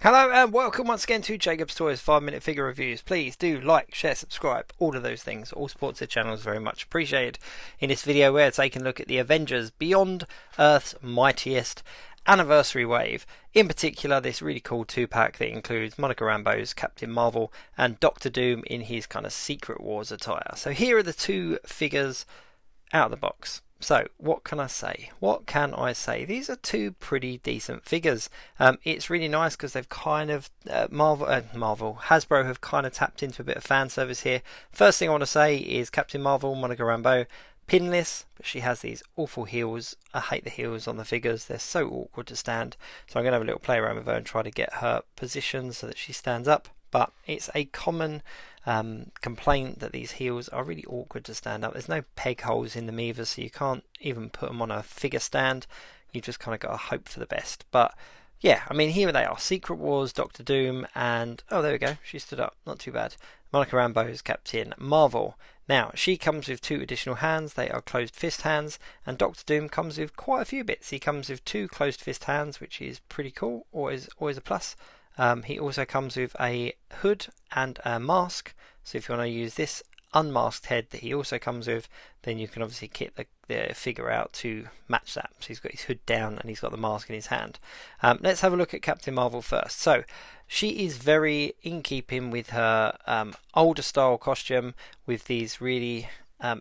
Hello and welcome once again to Jacob's Toys 5 minute figure reviews. Please do like, share, subscribe, all of those things. All support to the channel is very much appreciated. In this video we're taking a look at the Avengers Beyond Earths Mightiest Anniversary Wave. In particular this really cool 2-pack that includes Monica Rambeau's Captain Marvel and Doctor Doom in his kind of Secret Wars attire. So here are the two figures out of the box. So what can I say? What can I say? These are two pretty decent figures. It's really nice because they've kind of Hasbro have kind of tapped into a bit of fan service here. First thing I want to say is Captain Marvel, Monica Rambeau, pinless, but she has these awful heels. I hate the heels on the figures. They're so awkward to stand. So I'm going to have a little play around with her and try to get her position so that she stands up. But it's a common complaint that these heels are really awkward to stand up. There's no peg holes in them either, so you can't even put them on a figure stand. You just kind of got to hope for the best. But yeah, I mean, here they are: Secret Wars, Doctor Doom, and oh, there we go, she stood up. Not too bad. Monica Rambeau's Captain Marvel. Now, she comes with two additional hands. They are closed fist hands, and Doctor Doom comes with quite a few bits. He comes with two closed fist hands, which is pretty cool. Always a plus. He also comes with a hood and a mask, so if you want to use this unmasked head that he also comes with, then you can obviously kit the figure out to match that. So he's got his hood down and he's got the mask in his hand. Let's have a look at Captain Marvel first. So she is very in keeping with her older style costume, with these really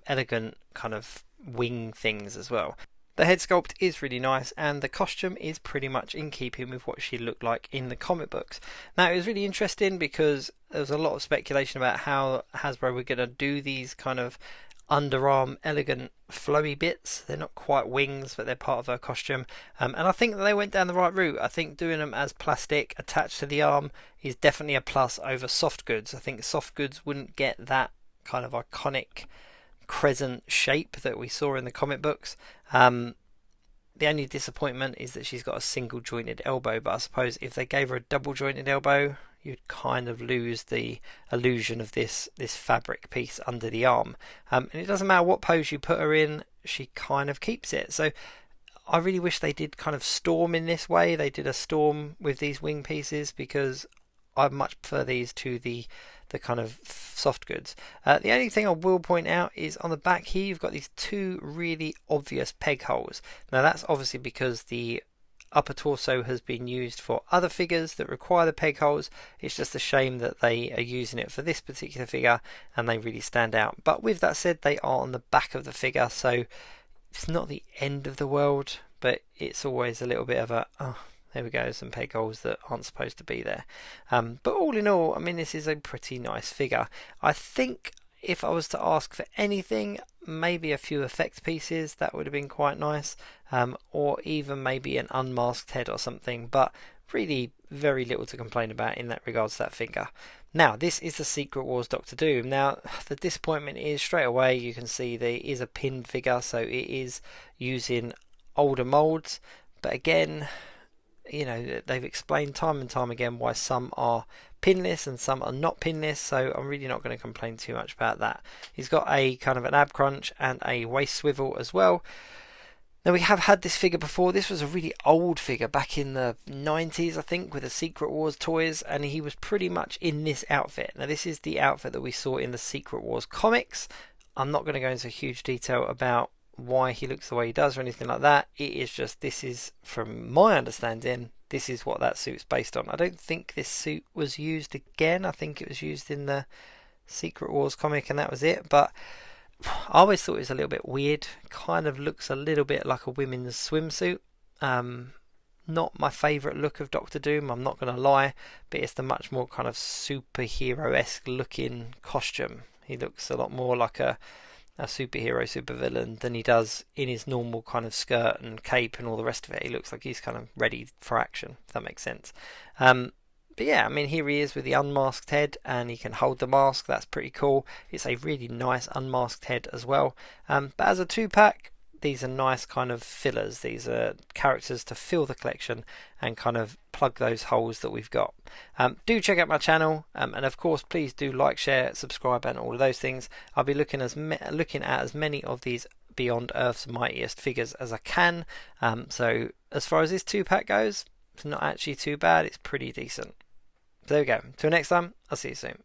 elegant kind of wing things as well. The head sculpt is really nice, and the costume is pretty much in keeping with what she looked like in the comic books. Now, it was really interesting because there was a lot of speculation about how Hasbro were going to do these kind of underarm elegant flowy bits. They're not quite wings, but they're part of her costume, and I think that they went down the right route. I think doing them as plastic attached to the arm is definitely a plus over soft goods. I think soft goods wouldn't get that kind of iconic crescent shape that we saw in the comic books. The only disappointment is that she's got a single jointed elbow, but I suppose if they gave her a double jointed elbow, you'd kind of lose the illusion of this fabric piece under the arm. And it doesn't matter what pose you put her in, she kind of keeps it. So I really wish they did kind of Storm in this way. They did a Storm with these wing pieces, because I much prefer these to the kind of soft goods. The only thing I will point out is on the back here you've got these two really obvious peg holes. Now that's obviously because the upper torso has been used for other figures that require the peg holes. It's just a shame that they are using it for this particular figure and they really stand out. But with that said, they are on the back of the figure, so it's not the end of the world, but it's always a little bit of a there we go, some peg holes that aren't supposed to be there. But all in all, I mean, this is a pretty nice figure. I think if I was to ask for anything, maybe a few effect pieces, that would have been quite nice. Or even maybe an unmasked head or something. But really very little to complain about in that regards to that figure. Now, this is the Secret Wars Doctor Doom. Now, the disappointment is straight away you can see there is a pinned figure, so it is using older molds. But again, you know, they've explained time and time again why some are pinless and some are not pinless, so I'm really not going to complain too much about that. He's got a kind of an ab crunch and a waist swivel as well. Now, we have had this figure before. This was a really old figure back in the 90s, I think, with the Secret Wars toys, and he was pretty much in this outfit. Now, this is the outfit that we saw in the Secret Wars comics. I'm not going to go into huge detail about why he looks the way he does or anything like that. It is just, this is, from my understanding, this is what that suit's based on. I don't think this suit was used again. I think it was used in the Secret Wars comic and that was it. But I always thought it was a little bit weird. Kind of looks a little bit like a women's swimsuit. Not my favourite look of Doctor Doom, I'm not going to lie, but it's the much more kind of superhero-esque looking costume. He looks a lot more like a superhero, supervillain than he does in his normal kind of skirt and cape and all the rest of it. He looks like he's kind of ready for action, if that makes sense. But yeah, I mean, here he is with the unmasked head and he can hold the mask. That's pretty cool. It's a really nice unmasked head as well. But as a 2-pack, these are nice kind of fillers. These are characters to fill the collection and kind of plug those holes that we've got. Do check out my channel, and of course please do like, share, subscribe and all of those things. I'll be looking at as many of these Beyond Earth's Mightiest figures as I can. So as far as this 2-pack goes, It's not actually too bad. It's pretty decent. So there we go. Till next time, I'll see you soon.